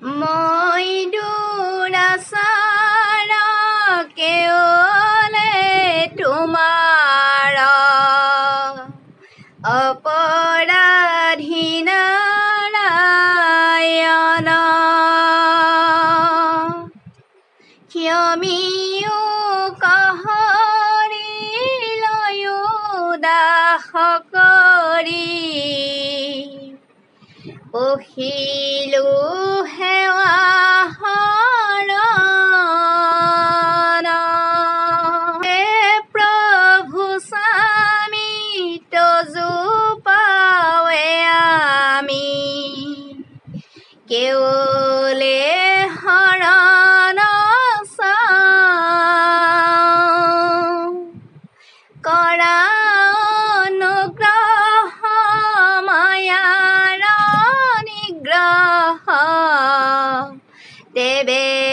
মই দুৰাচাৰ কেৱলে তোমাৰ অপৰাধী নাৰায়ণ ক্ষমিও কহৰিলৈও দাস কৰি পখিলো সেৱা শৰণ হে প্ৰভু স্বামী তজু পাৱে আমি কেৱলে শৰণ চাওঁ কৰা অনুগ্ৰহ মায়াৰ নিগ্ৰহ তেবে